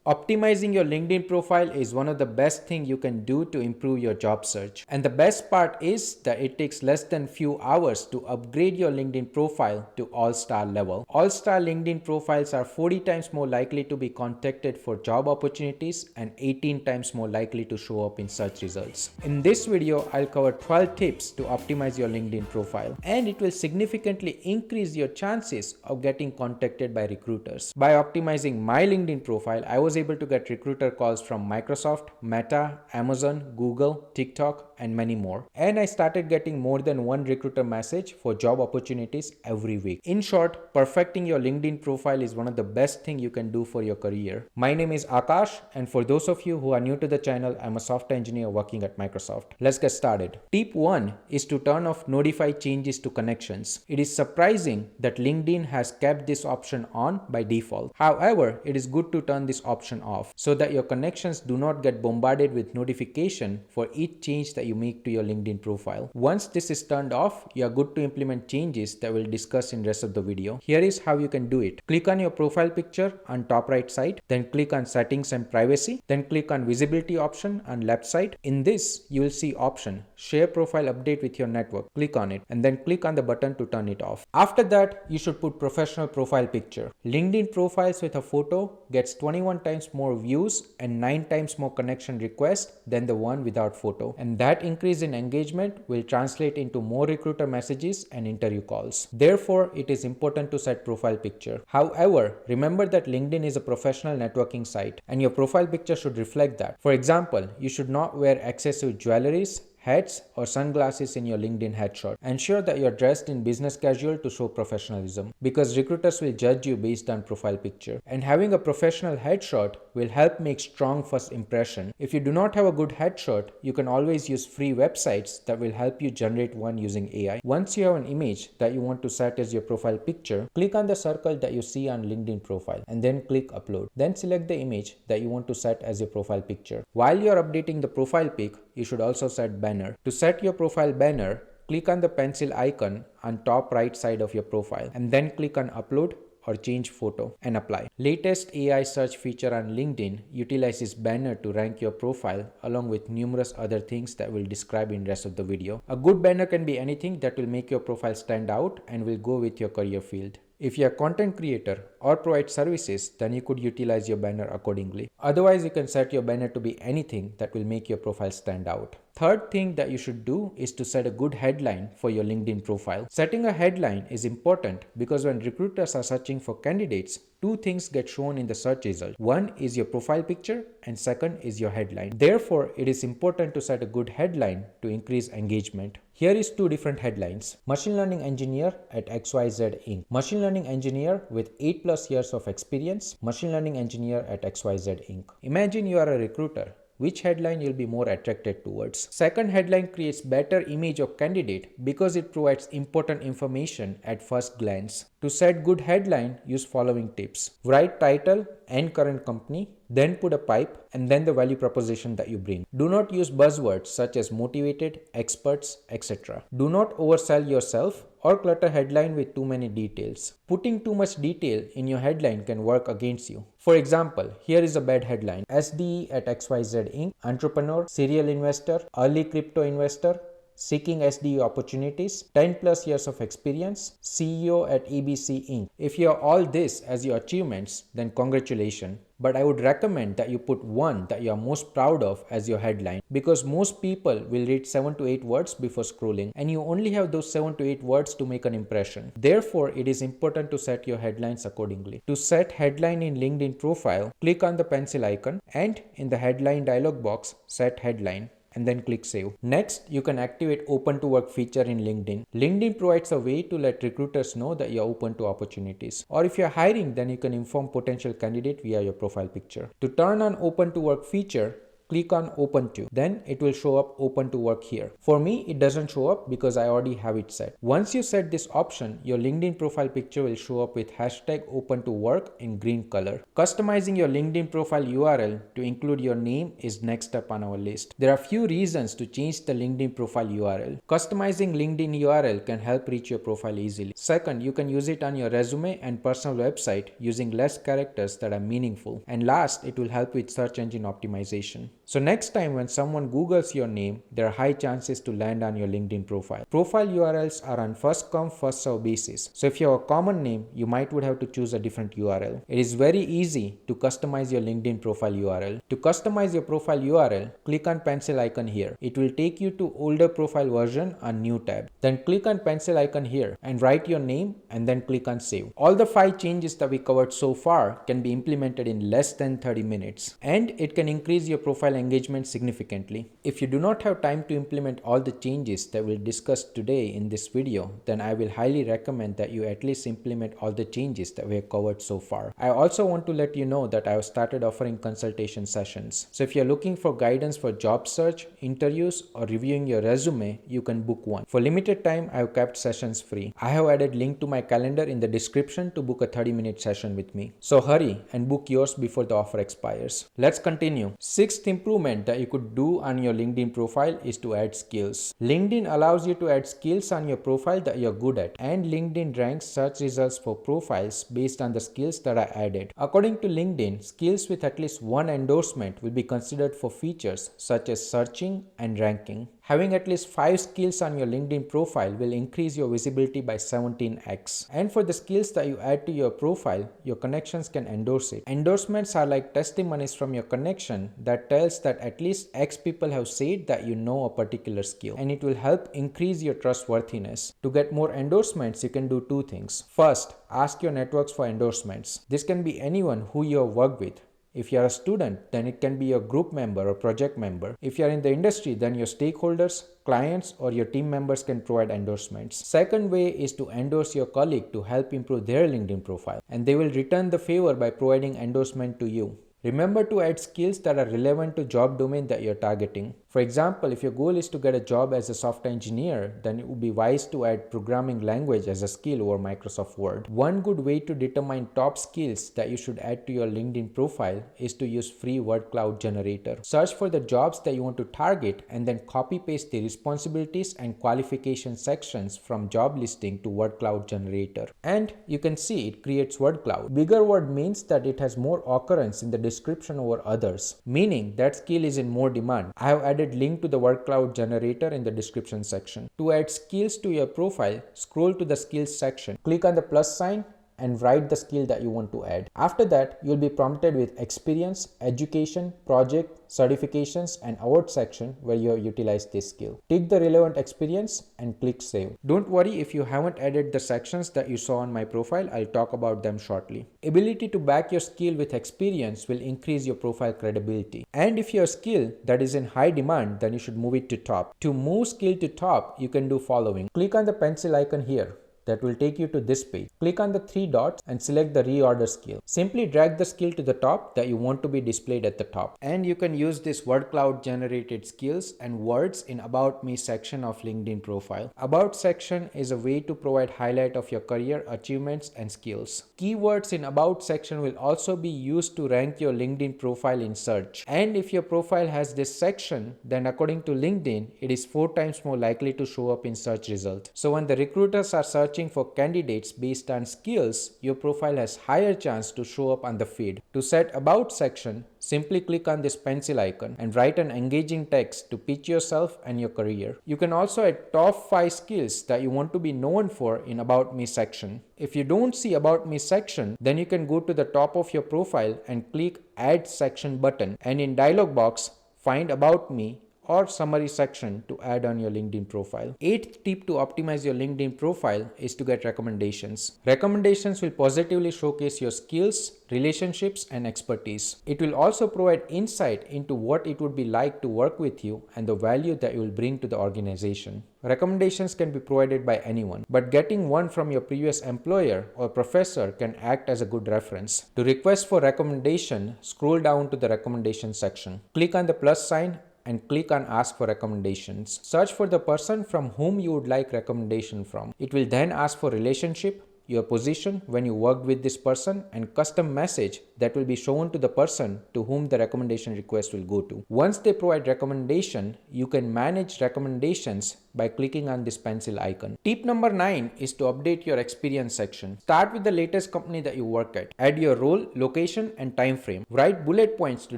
Optimizing your LinkedIn profile is one of the best things you can do to improve your job search. And the best part is that it takes less than few hours to upgrade your LinkedIn profile to all-star level. All-star LinkedIn profiles are 40 times more likely to be contacted for job opportunities and 18 times more likely to show up in search results. In this video, I'll cover 12 tips to optimize your LinkedIn profile, and it will significantly increase your chances of getting contacted by recruiters. By optimizing my LinkedIn profile, I was able to get recruiter calls from Microsoft, Meta, Amazon, Google, TikTok, and many more. And I started getting more than one recruiter message for job opportunities every week. In short, perfecting your LinkedIn profile is one of the best things you can do for your career. My name is Akash, and for those of you who are new to the channel, I'm a software engineer working at Microsoft. Let's get started. Tip 1 is to turn off notify changes to connections. It is surprising that LinkedIn has kept this option on by default. However, it is good to turn this option off so that your connections do not get bombarded with notification for each change that you make to your LinkedIn profile. Once this is turned off, you are good to implement changes that we'll discuss in the rest of the video. Here is how you can do it. Click on your profile picture on top right side, then click on settings and privacy, then click on visibility option on left side. In this, you will see option share profile update with your network. Click on it and then click on the button to turn it off. After that, you should put professional profile picture. LinkedIn profiles with a photo gets 21 times more views and 9 times more connection requests than the one without photo. And that increase in engagement will translate into more recruiter messages and interview calls. Therefore, it is important to set profile picture. However, remember that LinkedIn is a professional networking site and your profile picture should reflect that. For example, you should not wear excessive jewelries, hats, or sunglasses in your LinkedIn headshot. Ensure that you are dressed in business casual to show professionalism, because recruiters will judge you based on profile picture. And having a professional headshot will help make strong first impression. If you do not have a good headshot, you can always use free websites that will help you generate one using AI. Once you have an image that you want to set as your profile picture, click on the circle that you see on LinkedIn profile and then click upload. Then select the image that you want to set as your profile picture. While you are updating the profile pic, you should also set banner. To set your profile banner, click on the pencil icon on top right side of your profile and then click on upload or change photo and apply. Latest AI search feature on LinkedIn utilizes banner to rank your profile along with numerous other things that we'll describe in the rest of the video. A good banner can be anything that will make your profile stand out and will go with your career field. If you're a content creator or provide services, then you could utilize your banner accordingly. Otherwise, you can set your banner to be anything that will make your profile stand out. Third thing that you should do is to set a good headline for your LinkedIn profile. Setting a headline is important because when recruiters are searching for candidates, two things get shown in the search result. One is your profile picture and second is your headline. Therefore, it is important to set a good headline to increase engagement. Here is two different headlines. Machine Learning Engineer at XYZ Inc. Machine Learning Engineer with 8+ years of experience. Machine Learning Engineer at XYZ Inc. Imagine you are a recruiter. Which headline you'll be more attracted towards? Second headline creates better image of candidate because it provides important information at first glance. To set good headline, use following tips. Write title and current company, then put a pipe and then the value proposition that you bring. Do not use buzzwords such as motivated, experts, etc. Do not oversell yourself or clutter headline with too many details. Putting too much detail in your headline can work against you. For example, here is a bad headline. SDE at XYZ Inc. Entrepreneur, serial investor, early crypto investor, seeking SDE opportunities, 10+ years of experience, CEO at ABC Inc. If you have all this as your achievements, then congratulations. But I would recommend that you put one that you are most proud of as your headline, because most people will read 7 to 8 words before scrolling and you only have those 7 to 8 words to make an impression. Therefore, it is important to set your headlines accordingly. To set headline in LinkedIn profile, click on the pencil icon and in the headline dialog box, set headline, and then click save. Next, you can activate open to work feature in LinkedIn. LinkedIn provides a way to let recruiters know that you're open to opportunities. Or if you're hiring, then you can inform potential candidate via your profile picture. To turn on open to work feature, click on open to. Then it will show up open to work here. For me, it doesn't show up because I already have it set. Once you set this option, your LinkedIn profile picture will show up with hashtag open to work in green color. Customizing your LinkedIn profile URL to include your name is next up on our list. There are few reasons to change the LinkedIn profile URL. Customizing LinkedIn URL can help reach your profile easily. Second, you can use it on your resume and personal website using less characters that are meaningful. And last, it will help with search engine optimization. So next time when someone Googles your name, there are high chances to land on your LinkedIn profile. Profile URLs are on first come first serve basis. So if you have a common name, you might would have to choose a different URL. It is very easy to customize your LinkedIn profile URL. To customize your profile URL, click on pencil icon here. It will take you to older profile version on new tab. Then click on pencil icon here and write your name and then click on save. All the 5 changes that we covered so far can be implemented in less than 30 minutes, and it can increase your profile engagement significantly. If you do not have time to implement all the changes that we'll discuss today in this video, then I will highly recommend that you at least implement all the changes that we have covered so far. I also want to let you know that I have started offering consultation sessions. So if you're looking for guidance for job search, interviews, or reviewing your resume, you can book one. For limited time, I have kept sessions free. I have added link to my calendar in the description to book a 30-minute session with me. So hurry and book yours before the offer expires. Let's continue. Sixth improvement that you could do on your LinkedIn profile is to add skills. LinkedIn allows you to add skills on your profile that you're good at, and LinkedIn ranks search results for profiles based on the skills that are added. According to LinkedIn, skills with at least one endorsement will be considered for features such as searching and ranking. Having at least 5 skills on your LinkedIn profile will increase your visibility by 17x. And for the skills that you add to your profile, your connections can endorse it. Endorsements are like testimonies from your connection that tells that at least X people have said that you know a particular skill, and it will help increase your trustworthiness. To get more endorsements, you can do 2 things. First, ask your networks for endorsements. This can be anyone who you have worked with. If you are a student, then it can be your group member or project member. If you are in the industry, then your stakeholders, clients, or your team members can provide endorsements. Second way is to endorse your colleague to help improve their LinkedIn profile, and they will return the favor by providing endorsement to you. Remember to add skills that are relevant to job domain that you're targeting. For example, if your goal is to get a job as a software engineer, then it would be wise to add programming language as a skill over Microsoft Word. One good way to determine top skills that you should add to your LinkedIn profile is to use free word cloud generator. Search for the jobs that you want to target and then copy paste the responsibilities and qualification sections from job listing to word cloud generator. And you can see it creates word cloud. Bigger word means that it has more occurrence in the description over others, meaning that skill is in more demand. I have added link to the word cloud generator in the description section. To add skills to your profile, scroll to the skills section, click on the plus sign and write the skill that you want to add. After that, you'll be prompted with experience, education, project, certifications, and award section where you have utilized this skill. Tick the relevant experience and click save. Don't worry if you haven't added the sections that you saw on my profile. I'll talk about them shortly. Ability to back your skill with experience will increase your profile credibility. And if your skill that is in high demand, then you should move it to top. To move skill to top, you can do following. Click on the pencil icon here. That will take you to this page. Click on the 3 dots and select the reorder skill. Simply drag the skill to the top that you want to be displayed at the top. And you can use this word cloud generated skills and words in About Me section of LinkedIn profile. About section is a way to provide highlight of your career achievements and skills. Keywords in About section will also be used to rank your LinkedIn profile in search. And if your profile has this section, then according to LinkedIn, it is 4 times more likely to show up in search results. So when the recruiters are searching for candidates based on skills, your profile has higher chance to show up on the feed. To set About section, simply click on this pencil icon and write an engaging text to pitch yourself and your career. You can also add top 5 skills that you want to be known for in About Me section. If you don't see About Me section, then you can go to the top of your profile and click Add Section button, and in dialog box, find About Me or summary section to add on your LinkedIn profile. Eighth tip to optimize your LinkedIn profile is to get recommendations. Recommendations will positively showcase your skills, relationships, and expertise. It will also provide insight into what it would be like to work with you and the value that you will bring to the organization. Recommendations can be provided by anyone, but getting one from your previous employer or professor can act as a good reference. To request for recommendation, scroll down to the recommendation section. Click on the plus sign and click on ask for recommendations. Search for the person from whom you would like recommendation from. It will then ask for relationship, your position when you worked with this person, and custom message that will be shown to the person to whom the recommendation request will go to. Once they provide recommendation, you can manage recommendations by clicking on this pencil icon. Tip number 9 is to update your experience section. Start with the latest company that you work at. Add your role, location, and time frame. Write bullet points to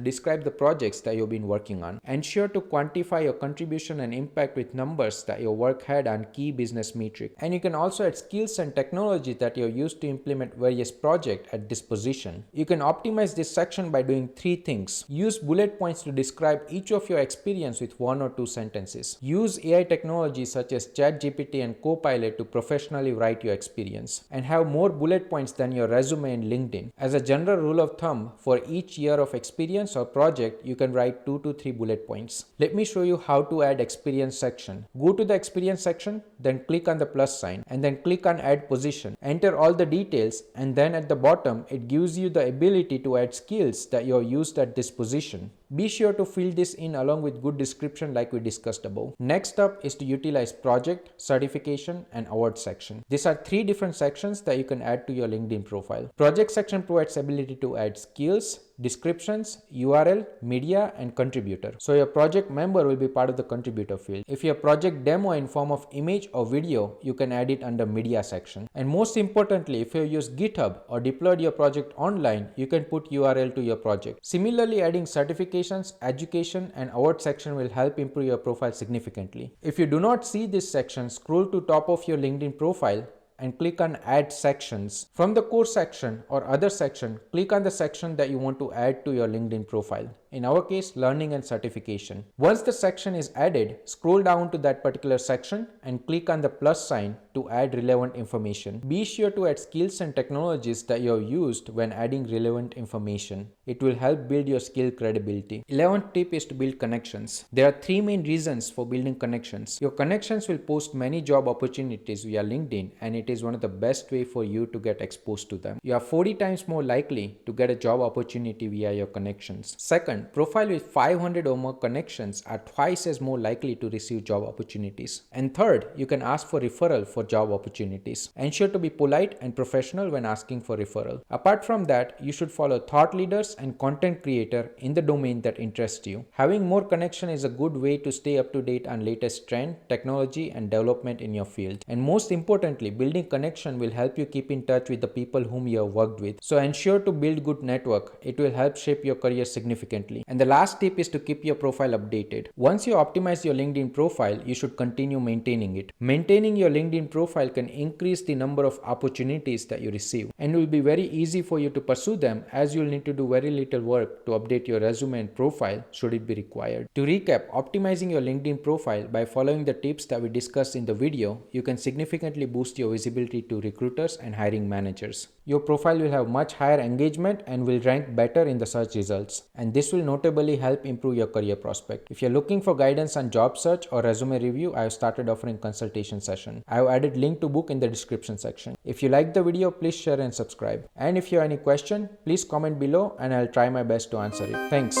describe the projects that you've been working on. Ensure to quantify your contribution and impact with numbers that your work had on key business metrics. And you can also add skills and technology that you're used to implement various projects at this position. You can optimize this section by doing 3 things. Use bullet points to describe each of your experience with 1 or 2 sentences. Use AI technology such as ChatGPT and Copilot to professionally write your experience. And have more bullet points than your resume in LinkedIn. As a general rule of thumb, for each year of experience or project, you can write 2 to 3 bullet points. Let me show you how to add experience section. Go to the experience section, then click on the plus sign, and then click on add position. Enter all the details, and then at the bottom it gives you the ability to add skills that you are used at this position. Be sure to fill this in along with good description like we discussed above. Next up is to utilize project, certification, and award section. These are 3 different sections that you can add to your LinkedIn profile. Project section provides ability to add skills, descriptions, URL, media, and contributor. So your project member will be part of the contributor field. If your project demo in form of image or video, you can add it under media section. And most importantly, if you use GitHub or deployed your project online, you can put URL to your project. Similarly, adding certifications, education, and award section will help improve your profile significantly. If you do not see this section, scroll to top of your LinkedIn profile and click on add sections. From the course section or other section, click on the section that you want to add to your LinkedIn profile. In our case, learning and certification. Once the section is added, scroll down to that particular section and click on the plus sign to add relevant information. Be sure to add skills and technologies that you have used when adding relevant information. It will help build your skill credibility. 11th tip is to build connections. There are 3 main reasons for building connections. Your connections will post many job opportunities via LinkedIn, and it is one of the best way for you to get exposed to them. You are 40 times more likely to get a job opportunity via your connections. Second, profile with 500 or more connections are twice as more likely to receive job opportunities. And third, you can ask for referral for job opportunities. Ensure to be polite and professional when asking for referral. Apart from that, you should follow thought leaders and content creator in the domain that interests you. Having more connection is a good way to stay up to date on latest trend, technology, and development in your field. And most importantly, building connection will help you keep in touch with the people whom you have worked with. So ensure to build good network. It will help shape your career significantly. And the last tip is to keep your profile updated. Once you optimize your LinkedIn profile, you should continue maintaining it. Maintaining your LinkedIn profile can increase the number of opportunities that you receive, and it will be very easy for you to pursue them, as you'll need to do very little work to update your resume and profile should it be required. To recap, optimizing your LinkedIn profile by following the tips that we discussed in the video, you can significantly boost your visibility to recruiters and hiring managers. Your profile will have much higher engagement and will rank better in the search results, and this will notably help improve your career prospect. If you're looking for guidance on job search or resume review, I have started offering consultation session. I have added link to book in the description section. If you like the video, please share and subscribe. And if you have any question, please comment below and I'll try my best to answer it. Thanks.